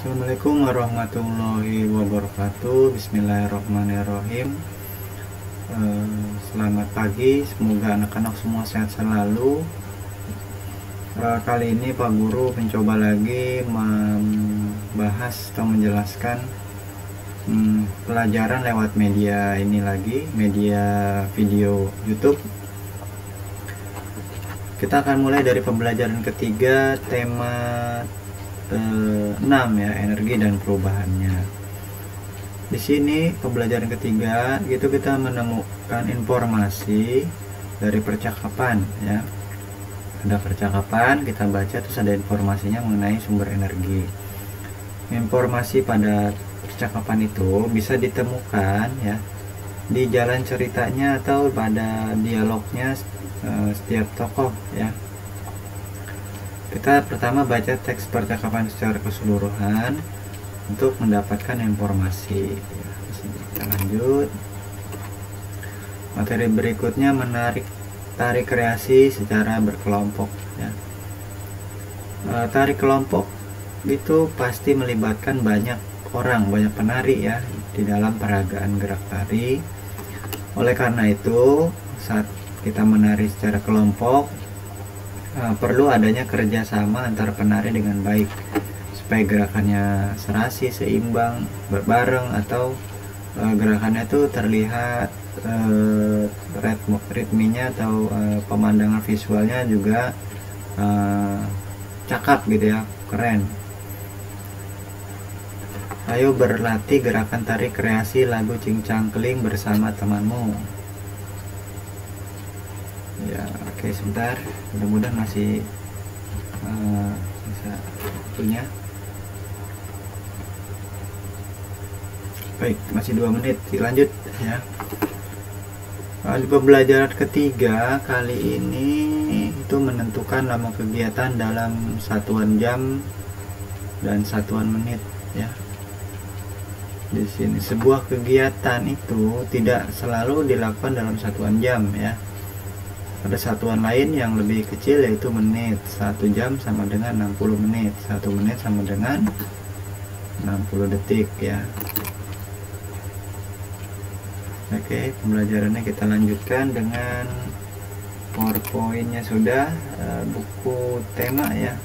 Assalamualaikum warahmatullahi wabarakatuh. Bismillahirrahmanirrahim. Selamat pagi, semoga anak-anak semua sehat selalu. Kali ini Pak Guru mencoba lagi membahas atau menjelaskan pelajaran lewat media ini lagi, media video YouTube. Kita akan mulai dari pembelajaran ketiga, tema 6 ya, energi dan perubahannya. Di sini pembelajaran ketiga gitu kita menemukan informasi dari percakapan ya. Ada percakapan, kita baca, terus ada informasinya mengenai sumber energi. Informasi pada percakapan itu bisa ditemukan ya di jalan ceritanya atau pada dialognya setiap tokoh ya. Kita pertama baca teks percakapan secara keseluruhan untuk mendapatkan informasi. Kita lanjut. Materi berikutnya tarik kreasi secara berkelompok. Ya. Tarik kelompok itu pasti melibatkan banyak orang, banyak penari ya di dalam peragaan gerak tari. Oleh karena itu, saat kita menari secara kelompok, perlu adanya kerjasama antar penari dengan baik supaya gerakannya serasi, seimbang, berbareng, atau gerakannya itu terlihat ritminya atau pemandangan visualnya juga cakep gitu ya, keren. Ayo berlatih gerakan tari kreasi lagu Cincangkling bersama temanmu. Ya, oke, sebentar, mudah-mudahan masih bisa punya. Baik, masih 2 menit, lanjut ya. Di pembelajaran ketiga kali ini itu menentukan nama kegiatan dalam satuan jam dan satuan menit ya. Di sini sebuah kegiatan itu tidak selalu dilakukan dalam satuan jam ya. Ada satuan lain yang lebih kecil yaitu menit. 1 jam sama dengan 60 menit. 1 menit sama dengan 60 detik ya. Oke, pembelajarannya kita lanjutkan dengan PowerPoint-nya sudah, buku tema ya.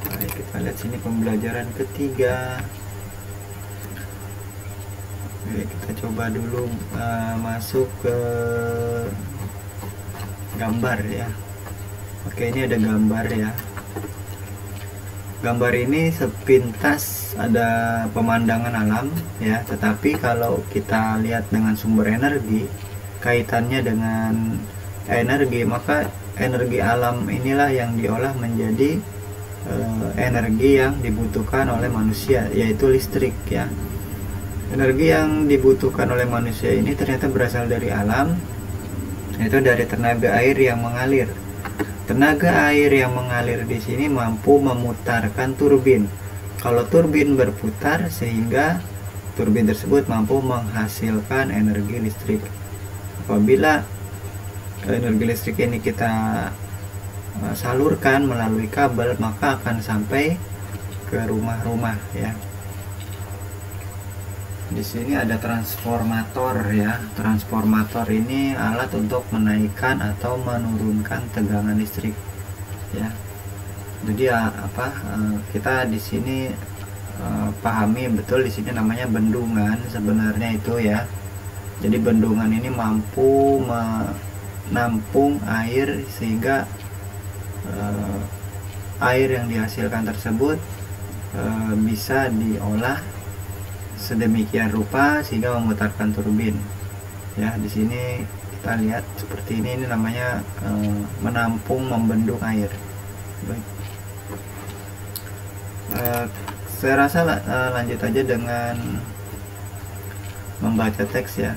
Baik, kita lihat sini pembelajaran ketiga. Oke, kita coba dulu masuk ke gambar ya. Oke, ini ada gambar ya. Gambar ini sepintas ada pemandangan alam ya, tetapi kalau kita lihat dengan sumber energi, kaitannya dengan energi, maka energi alam inilah yang diolah menjadi energi yang dibutuhkan oleh manusia, yaitu listrik ya. Energi yang dibutuhkan oleh manusia ini ternyata berasal dari alam, yaitu dari tenaga air yang mengalir. Tenaga air yang mengalir di sini mampu memutarkan turbin. Kalau turbin berputar, sehingga turbin tersebut mampu menghasilkan energi listrik. Apabila energi listrik ini kita salurkan melalui kabel, maka akan sampai ke rumah-rumah ya. Di sini ada transformator ya. Transformator ini alat untuk menaikkan atau menurunkan tegangan listrik ya. Jadi kita di sini pahami betul, di sini namanya bendungan sebenarnya itu ya. Jadi bendungan ini mampu menampung air sehingga air yang dihasilkan tersebut bisa diolah sedemikian rupa sehingga memutarkan turbin ya. Di sini kita lihat seperti ini namanya menampung, membendung air. Baik. Saya rasa lanjut aja dengan membaca teks ya.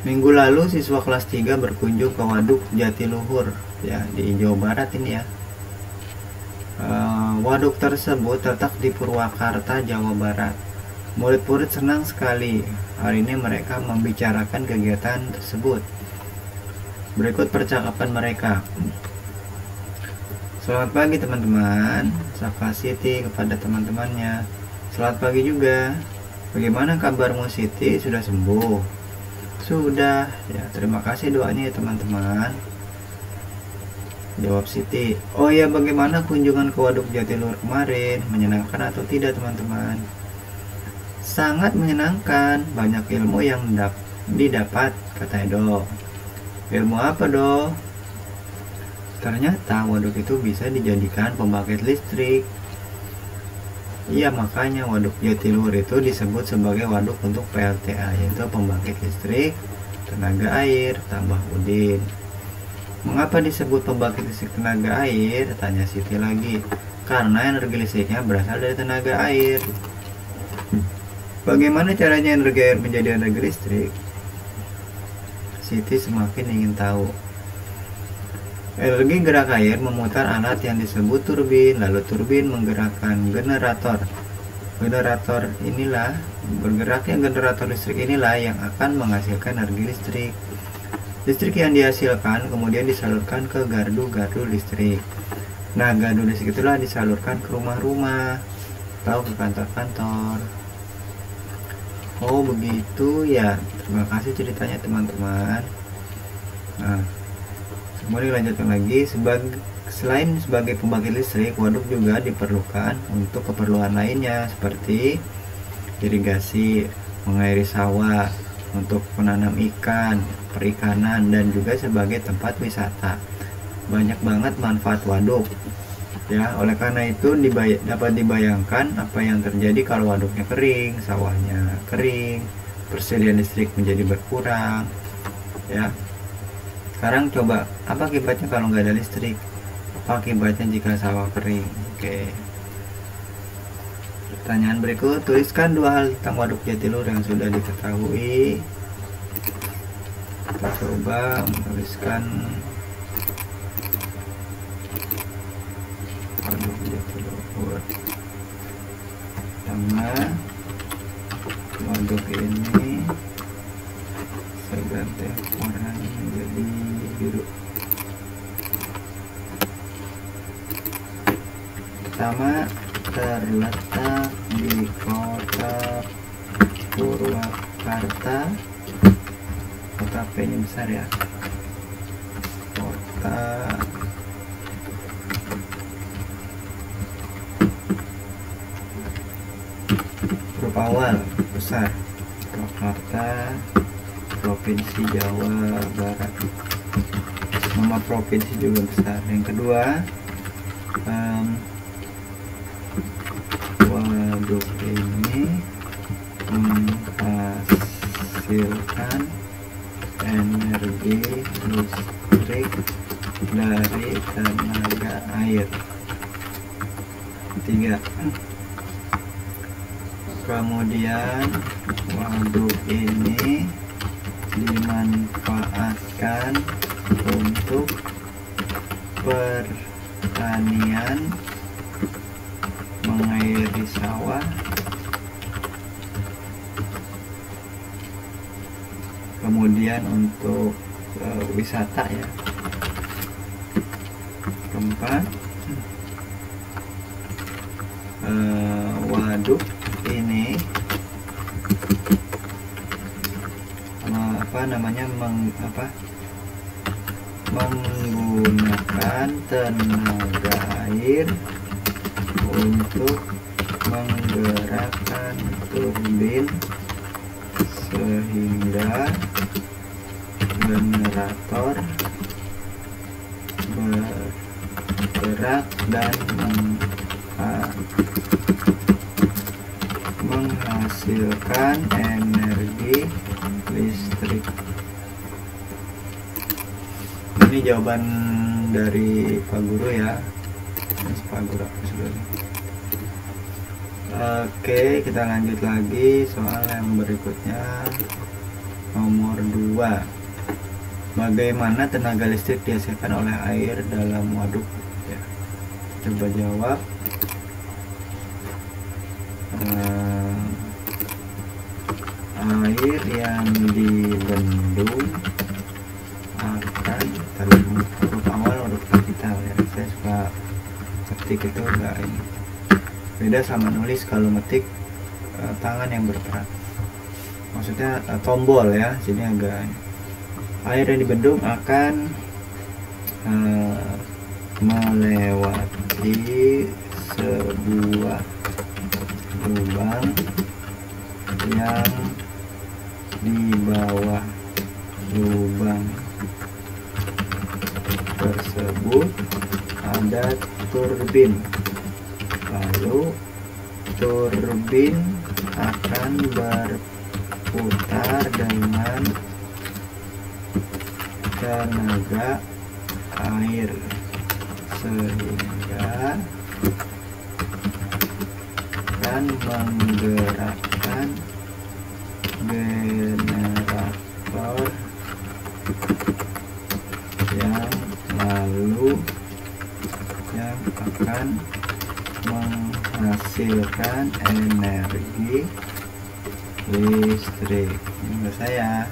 Minggu lalu siswa kelas 3 berkunjung ke Waduk Jatiluhur ya, di Jawa Barat ini ya. Waduk tersebut terletak di Purwakarta, Jawa Barat. Murid-murid senang sekali. Hari ini mereka membicarakan kegiatan tersebut. Berikut percakapan mereka. Selamat pagi teman-teman, sapa Siti kepada teman-temannya. Selamat pagi juga. Bagaimana kabarmu Siti? Sudah sembuh? Sudah ya, terima kasih doanya ya teman-teman. Jawab Siti. Oh ya, bagaimana kunjungan ke Waduk Jatiluhur kemarin? Menyenangkan atau tidak teman-teman? Sangat menyenangkan, banyak ilmu yang didapat, kata Edo. Ilmu apa Do? Ternyata waduk itu bisa dijadikan pembangkit listrik. Iya, makanya waduk Jatiluhur itu disebut sebagai waduk untuk PLTA, yaitu pembangkit listrik tenaga air tambah Udin. Mengapa disebut pembangkit listrik tenaga air? Tanya Siti lagi. Karena energi listriknya berasal dari tenaga air. Bagaimana caranya energi air menjadi energi listrik? Siti semakin ingin tahu. Energi gerak air memutar alat yang disebut turbin, lalu turbin menggerakkan generator. Generator inilah, bergeraknya generator listrik inilah yang akan menghasilkan energi listrik. Listrik yang dihasilkan kemudian disalurkan ke gardu-gardu listrik. Nah, gardu listrik itulah disalurkan ke rumah-rumah atau ke kantor-kantor. Oh begitu ya, terima kasih ceritanya teman-teman. Nah, kemudian lanjutkan lagi, selain sebagai pembangkit listrik, waduk juga diperlukan untuk keperluan lainnya seperti irigasi, mengairi sawah, untuk menanam ikan, perikanan, dan juga sebagai tempat wisata. Banyak banget manfaat waduk. Ya, oleh karena itu dapat dibayangkan apa yang terjadi kalau waduknya kering, sawahnya kering, persediaan listrik menjadi berkurang. Ya, sekarang coba apa akibatnya kalau nggak ada listrik? Apa akibatnya jika sawah kering? Oke. Pertanyaan berikut, tuliskan 2 hal tentang waduk Jatiluhur yang sudah diketahui. Kita coba menuliskan waduk Jatiluhur. Pertama, waduk ini saya ganti warnanya menjadi biru. Pertama, terletak di kota Purwakarta. Kota P-nya besar ya. Kota huruf awal besar, Purwakarta, Provinsi Jawa Barat. Nama provinsi juga besar. Yang kedua, waduk ini menghasilkan energi listrik dari tenaga air. Ketiga, kemudian waduk ini dimanfaatkan untuk pertanian, mengairi sawah, kemudian untuk wisata ya. Keempat, waduk ini menggunakan tenaga air untuk menggerakkan turbin sehingga generator bergerak dan menghasilkan energi listrik. Ini jawaban dari Pak Guru ya. Pak Guru sebenarnya. Oke, kita lanjut lagi soal yang berikutnya, nomor 2. Bagaimana tenaga listrik dihasilkan oleh air dalam waduk? Ya, coba jawab. Air yang dibendung akan terlalu huruf awal huruf kapital ya. Saya suka ngetik itu enggak ini. Beda sama nulis, kalau ngetik tangan yang berperan, maksudnya tombol ya, jadi agak. Air yang dibendung akan melewati sebuah lubang yang di bawah lubang tersebut ada turbin. Lalu turbin akan berputar dengan tenaga air sehingga akan menggerakkan generator yang akan menghasilkan energi listrik. Menurut saya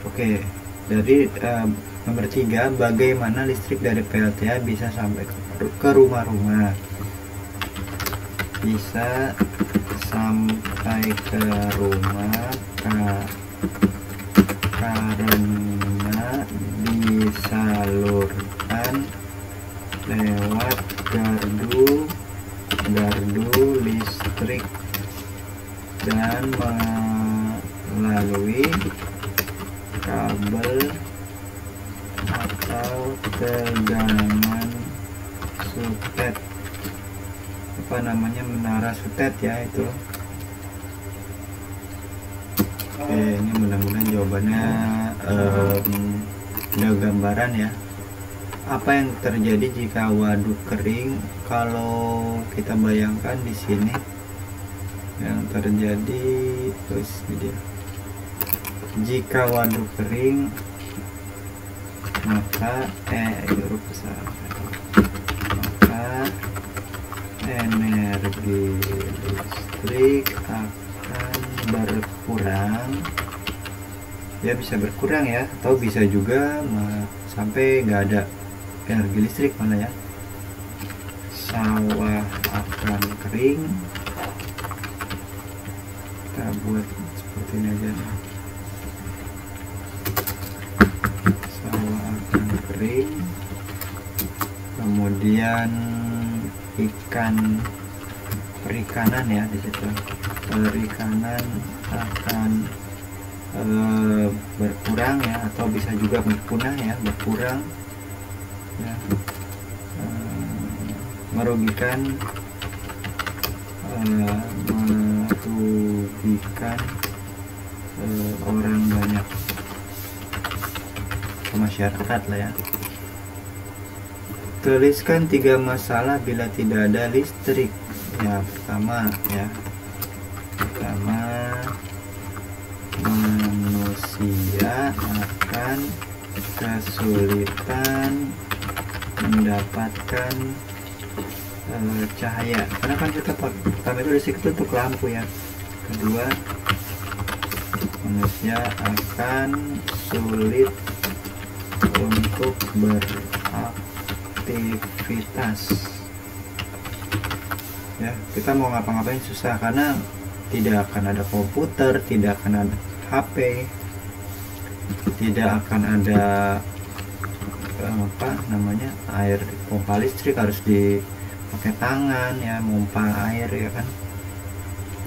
oke. Dari nomor 3, bagaimana listrik dari PLTA bisa sampai ke rumah-rumah? Bisa sampai ke rumah karena disalurkan lewat gardu listrik dan melalui kabel atau tegangan sutet, menara sutet ya itu. Oke, ini mudah-mudahan jawabannya ada gambaran ya. Apa yang terjadi jika waduk kering? Kalau kita bayangkan di sini yang terjadi, terus dia, jika waduk kering maka energi listrik akan berkurang. Ya bisa berkurang ya, atau bisa juga sampai nggak ada energi listrik mana ya. Sawah akan kering. Kita buat seperti ini aja. Sawah akan kering. Kemudian perikanan ya di situ. Perikanan akan berkurang ya, atau bisa juga berpunah ya, berkurang ya, merugikan orang banyak, ke masyarakat lah ya. Tuliskan 3 masalah bila tidak ada listrik. Ya, pertama manusia akan kesulitan mendapatkan cahaya, karena kan kita pertama itu listrik itu untuk lampu ya. Kedua, manusia akan sulit untuk beraktivitas ya, kita mau ngapa-ngapain susah karena tidak akan ada komputer, tidak akan ada HP, tidak akan ada air pompa listrik, harus dipakai tangan ya, pompa air ya kan.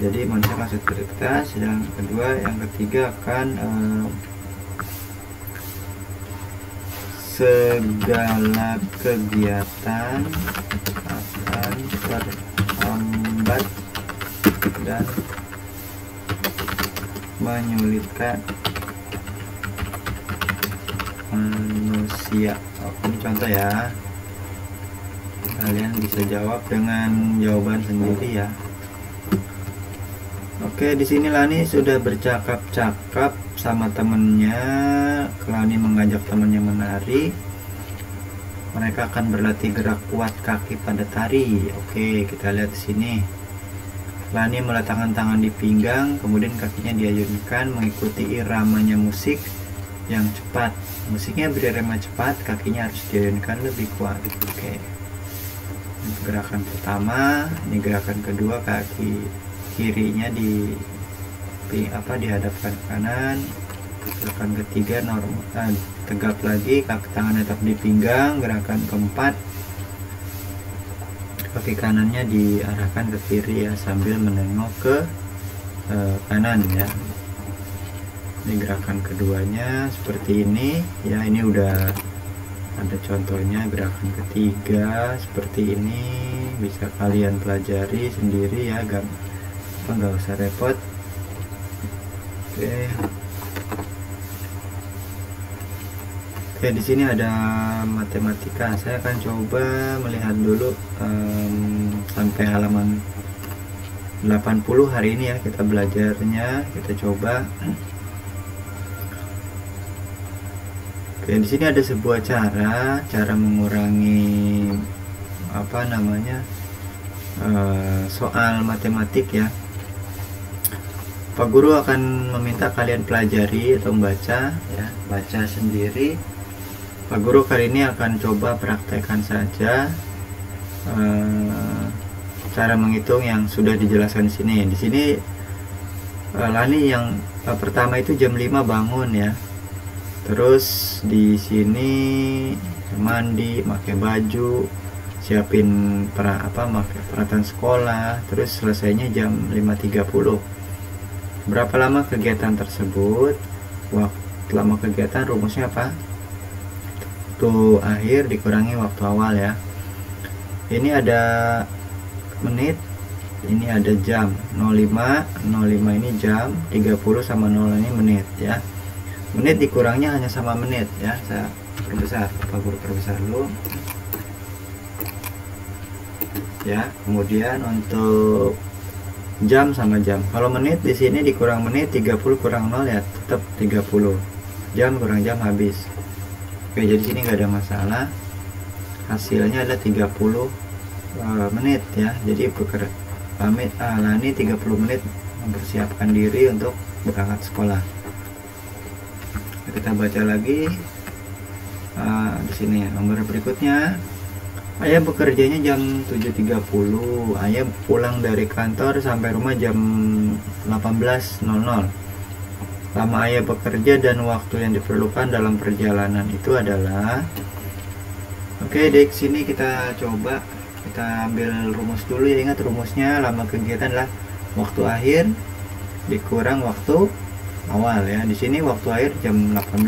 Jadi manusia akan sulit beraktivitas. Dan kedua, yang ketiga akan segala kegiatan akan terhambat dan menyulitkan manusia. Ini contoh ya, kalian bisa jawab dengan jawaban sendiri ya. Oke, di sini Lani sudah bercakap-cakap sama temennya. Lani mengajak temannya menari. Mereka akan berlatih gerak kuat kaki pada tari. Oke, kita lihat di sini. Lani meletakkan tangan di pinggang, kemudian kakinya diayunkan mengikuti iramanya musik yang cepat. Musiknya berirama cepat, kakinya harus diayunkan lebih kuat. Oke. Gerakan pertama, ini gerakan kedua, kaki kirinya dihadapkan ke kanan. Gerakan ketiga normal, tegap lagi, kaki tangan tetap di pinggang. Gerakan keempat, kaki kanannya diarahkan ke kiri ya, sambil menengok ke kanan ya. Ini gerakan keduanya seperti ini ya, ini udah ada contohnya. Gerakan ketiga seperti ini, bisa kalian pelajari sendiri ya, nggak usah repot. Oke, di sini ada matematika. Saya akan coba melihat dulu sampai halaman 80 hari ini ya, kita belajarnya, kita coba. Oke, di sini ada sebuah cara mengurangi soal matematik ya. Pak Guru akan meminta kalian pelajari atau membaca ya, baca sendiri. Pak Guru kali ini akan coba praktekkan saja cara menghitung yang sudah dijelaskan di sini. Di sini Lani yang pertama itu jam 5 bangun ya. Terus di sini mandi, pakai baju, siapin peralatan sekolah, terus selesainya jam 5.30. Berapa lama kegiatan tersebut? Waktu lama kegiatan rumusnya apa? Waktu akhir dikurangi waktu awal ya. Ini ada menit, ini ada jam. 05 ini jam, 30 sama 0 ini menit ya. Menit dikurangnya hanya sama menit ya. Saya perbesar, Pak Guru perbesar dulu ya. Kemudian untuk jam sama jam, kalau menit di sini dikurang menit, 30 kurang 0 ya tetap 30. Jam kurang jam habis. Oke, jadi sini nggak ada masalah. Hasilnya ada 30 menit ya. Jadi Lani 30 menit mempersiapkan diri untuk berangkat sekolah. Kita baca lagi di sini nomor berikutnya. Ayah bekerjanya jam 7.30. Ayah pulang dari kantor sampai rumah jam 18.00. Lama ayah bekerja dan waktu yang diperlukan dalam perjalanan itu adalah. Oke, di sini kita coba, kita ambil rumus dulu ya. Ingat rumusnya, lama kegiatan adalah waktu akhir dikurang waktu awal ya. Di sini waktu akhir jam 18.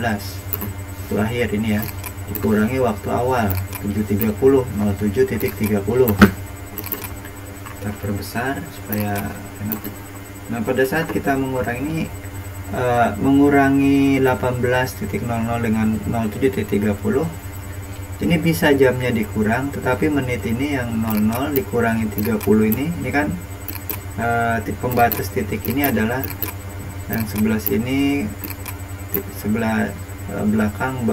Waktu akhir ini ya dikurangi waktu awal 7.30, 07.30. Kita perbesar supaya enak. Nah, pada saat kita mengurangi 18.00 dengan 07.30, ini bisa jamnya dikurang, tetapi menit ini yang 00 dikurangi 30 ini kan pembatas titik ini adalah yang sebelah sini, sebelah belakang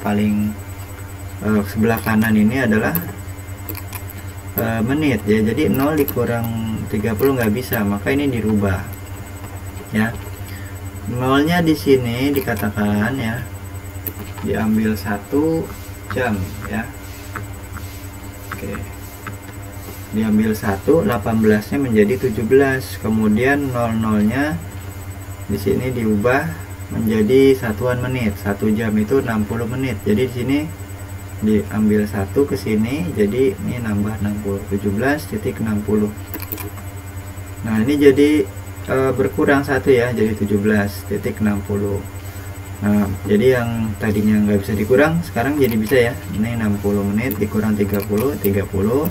paling sebelah kanan ini adalah menit ya. Jadi 0 dikurang 30 nggak bisa, maka ini dirubah ya. 0-nya di sini dikatakan ya, diambil 1 jam ya. Oke, diambil 1, 18-nya menjadi 17. Kemudian 00-nya di sini diubah menjadi satuan menit. 1 jam itu 60 menit. Jadi di sini diambil 1 ke sini, jadi ini nambah 60, 17.60. Nah, ini jadi berkurang 1 ya, jadi 17.60. Nah, jadi yang tadinya nggak bisa dikurang sekarang jadi bisa ya. Ini 60 menit dikurang 30, 30.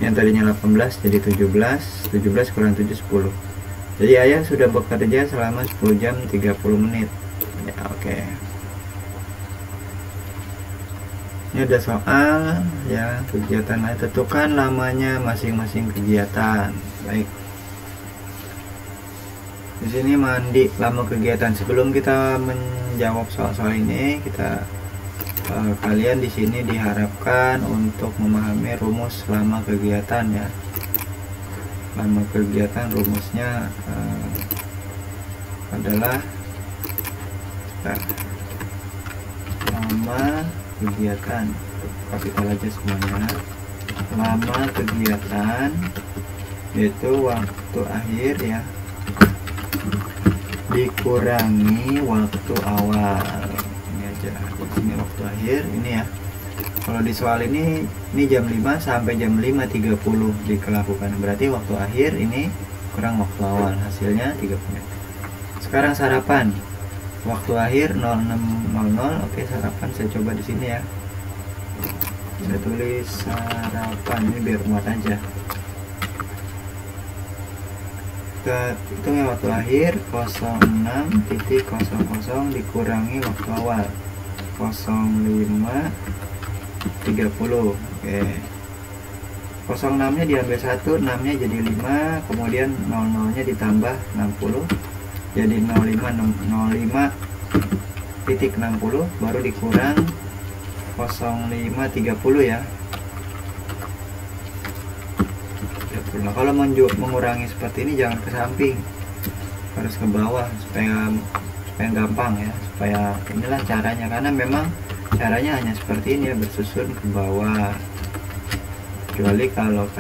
Yang tadinya 18 jadi 17, 17 kurang 7, 10. Jadi ayah sudah bekerja selama 10 jam 30 menit ya. Oke, ini ada soal ya, kegiatan lain. Tentukan lamanya masing-masing kegiatan. Baik, di sini mandi, lama kegiatan. Sebelum kita menjawab soal-soal ini, kalian di sini diharapkan untuk memahami rumus lama kegiatan ya. Lama kegiatan rumusnya adalah lama kegiatan, kapital aja semuanya, lama kegiatan yaitu waktu akhir ya, dikurangi waktu awal. Ini aja, ini waktu akhir ini ya. Kalau di soal ini jam 5 sampai jam 5.30 dilakukan, berarti waktu akhir ini kurang waktu awal, hasilnya 30 menit. Sekarang sarapan, waktu akhir 06.00. Oke, sarapan saya coba di sini ya, saya tulis sarapan ini biar muat aja. Kita hitungnya waktu akhir 06.00 dikurangi waktu awal 05.30. Oke, 06 nya diambil 1, 6 nya jadi 5, kemudian 00 nya ditambah 60 jadi 05.60, baru dikurang 05.30 ya. Nah, kalau mengurangi seperti ini jangan ke samping, harus ke bawah supaya gampang ya, supaya inilah caranya, karena memang caranya hanya seperti ini ya, bersusun ke bawah. Kecuali kalau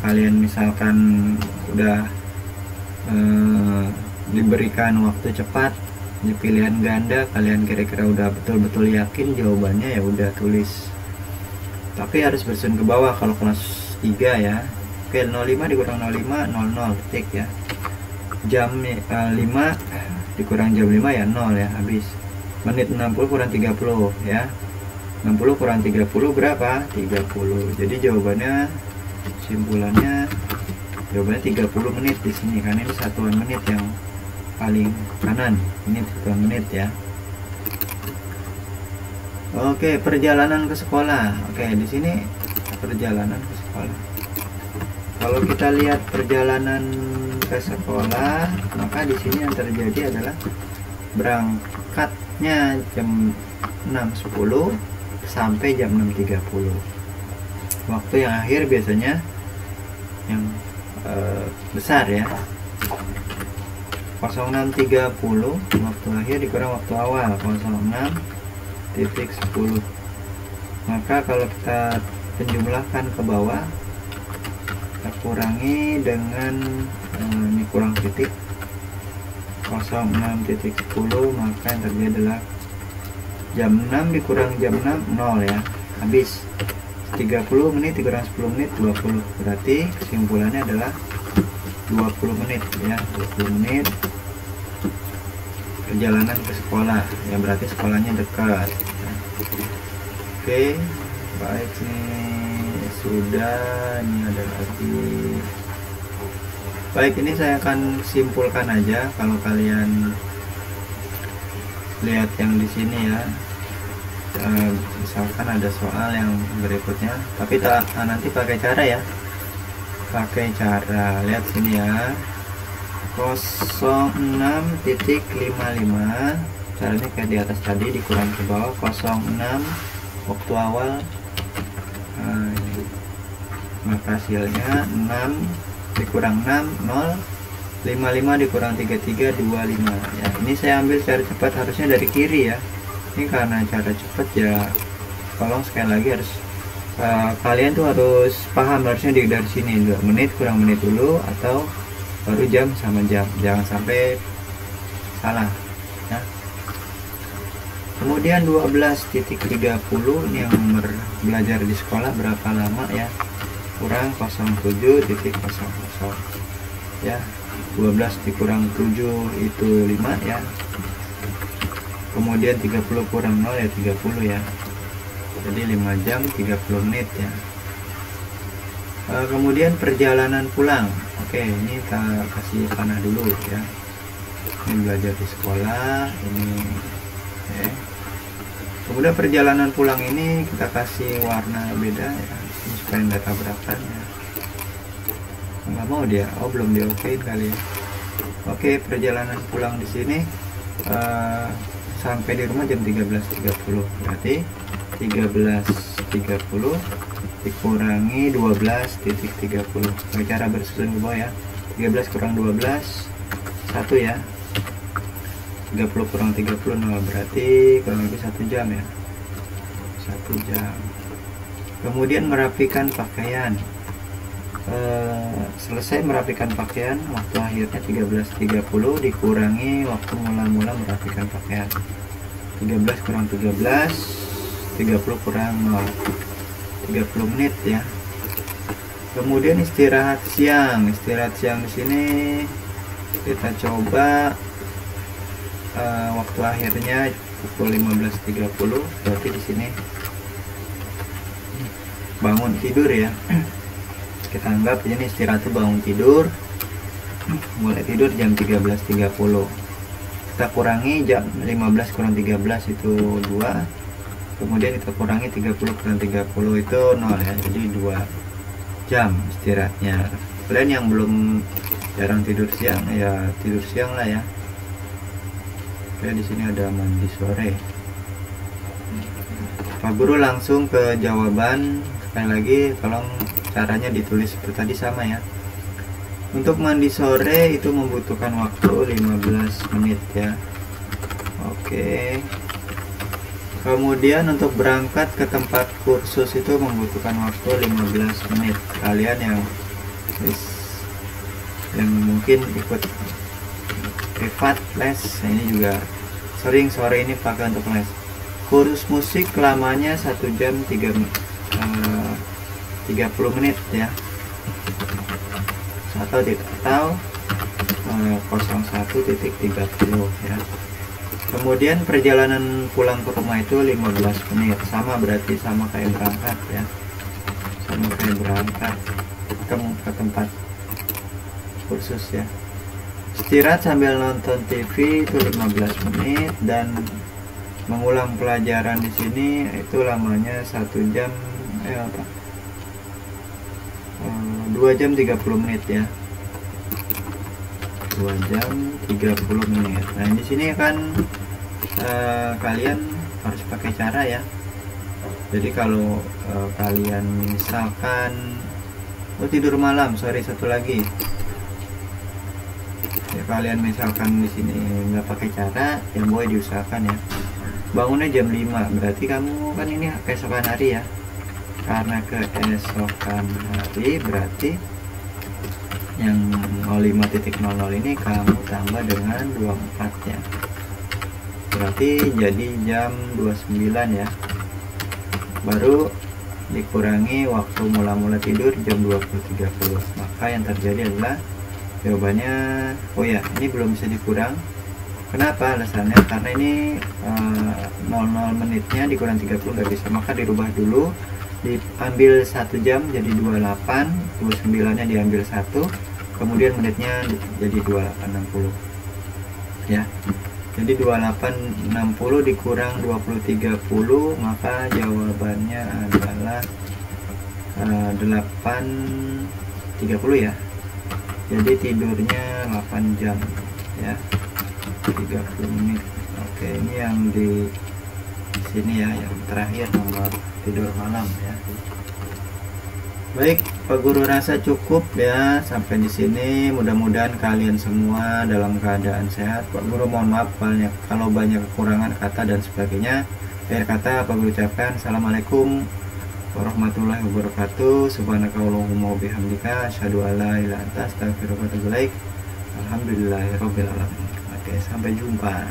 kalian misalkan udah diberikan waktu cepat di pilihan ganda, kalian kira-kira udah betul-betul yakin jawabannya, ya udah tulis, tapi harus bersusun ke bawah kalau kelas 3 ya. Oke, 05 dikurang 05, 00 titik ya. Jam 5 dikurang jam 5 ya 0 ya, habis. Menit 60 kurang 30 ya, 60 kurang 30 berapa? 30. Jadi jawabannya, simpulannya jawabannya 30 menit di sini, karena ini satuan menit yang paling kanan, ini satuan menit ya. Oke, perjalanan ke sekolah. Oke, di sini perjalanan ke sekolah. Kalau kita lihat perjalanan ke sekolah, maka di sini yang terjadi adalah berangkatnya jam 6.10 sampai jam 6.30. Waktu yang akhir biasanya yang besar ya. 06.30 waktu akhir dikurang waktu awal 06.10. Maka kalau kita penjumlahkan ke bawah, kita kurangi dengan ini kurang titik 06.10, maka yang terjadi adalah jam 6 dikurang jam 6 0 ya, habis. 30 menit dikurang 10 menit 20, berarti kesimpulannya adalah 20 menit ya, 20 menit perjalanan ke sekolah ya, berarti sekolahnya dekat. Oke, baik, nih sudah, ini ada lagi. Baik, ini saya akan simpulkan aja. Kalau kalian lihat yang di sini ya, misalkan ada soal yang berikutnya, tapi nanti pakai cara ya, pakai cara, lihat sini ya, 06.55, caranya kayak di atas tadi, dikurang ke bawah 06 waktu awal, maka hasilnya 6 dikurang 6 0, 55 dikurang 33 25 ya. Ini saya ambil cara cepat, harusnya dari kiri ya. Ini karena cara cepat ya, tolong sekali lagi harus kalian tuh harus paham, harusnya dari sini 2 menit kurang menit dulu, atau baru jam sama jam, jangan sampai salah ya. Kemudian 12.30 ini yang nomor belajar di sekolah berapa lama ya, kurang 07.00 ya, 12 dikurang 7 itu 5 ya, kemudian 30 kurang 0 ya 30 ya, jadi 5 jam 30 menit ya. Kemudian perjalanan pulang. Oke, ini kita kasih panah dulu ya, ini belajar di sekolah ini ya. Kemudian perjalanan pulang ini kita kasih warna beda ya, ini supaya nggak tabrakan ya. Nggak mau dia, oh belum di okein kali ya. Oke, perjalanan pulang di sini sampai di rumah jam 13.30, berarti 13.30 dikurangi 12.30. Cara bersusun ke bawah ya, 13 kurang 12 1 ya, 30 kurang 30 0, berarti kurang lebih 1 jam ya, 1 jam. Kemudian merapikan pakaian. Selesai merapikan pakaian, waktu akhirnya 13.30 dikurangi waktu mula-mula merapikan pakaian. 13 kurang 13, 30 kurang 0, 30 menit ya. Kemudian istirahat siang. Istirahat siang di sini kita coba waktu akhirnya pukul 15.30, berarti di sini bangun tidur ya. Kita anggap ini istirahat itu bangun tidur, mulai tidur jam 13.30. Kita kurangi jam 15 kurang 13 itu 2, kemudian kita kurangi 30 kurang 30 itu 0 ya, jadi 2 jam istirahatnya. Kalian yang belum jarang tidur siang ya tidur siang lah ya. Oke, di sini ada mandi sore. Pak Guru langsung ke jawaban. Sekali lagi tolong caranya ditulis seperti tadi sama ya. Untuk mandi sore itu membutuhkan waktu 15 menit ya. Oke. Kemudian untuk berangkat ke tempat kursus itu membutuhkan waktu 15 menit. Kalian yang mungkin ikut privat les, ini juga sering sore ini pakai untuk les. Kursus musik lamanya 1 jam 30 menit ya, atau 01.30 ya. Kemudian perjalanan pulang ke rumah itu 15 menit, sama berarti sama kayak berangkat ya, sama kayak berangkat ke tempat kursus ya. Istirahat sambil nonton TV itu 15 menit, dan mengulang pelajaran di sini itu lamanya 1 jam 2 jam 30 menit ya. 2 jam 30 menit. Nah, di sini kan kalian harus pakai cara ya. Jadi kalau kalian misalkan tidur malam, sorry satu lagi. Ya, kalian misalkan di sini nggak pakai cara, yang boleh diusahakan ya. Bangunnya jam 5, berarti kamu kan ini keesokan hari ya. Karena keesokan hari berarti yang 05.00 ini kamu tambah dengan 24 ya. Berarti jadi jam 29 ya. Baru dikurangi waktu mula-mula tidur jam 20.30. Maka yang terjadi adalah jawabannya, oh ya, ini belum bisa dikurang. Kenapa alasannya? Karena ini 00 menitnya dikurang 30 nggak bisa, maka dirubah dulu, diambil 1 jam jadi 28, 29 nya diambil 1, kemudian menitnya jadi 28.60 ya. Jadi 28.60 dikurang 20.30, maka jawabannya adalah 8.30 ya. Jadi tidurnya 8 jam ya, 30 menit. Oke, ini yang di sini ya, yang terakhir nomor tidur malam ya. Baik, Pak Guru rasa cukup ya sampai di sini. Mudah-mudahan kalian semua dalam keadaan sehat. Pak Guru mohon maaf kalau banyak kekurangan kata dan sebagainya. Akhir kata Pak Guru ucapkan assalamualaikum warahmatullahi wabarakatuh. Subhanakallahumma wabihamdika asyhadu an la ilaha illa anta astaghfiruka wa atubu ilaik. Alhamdulillahirabbil alamin. Oke, sampai jumpa.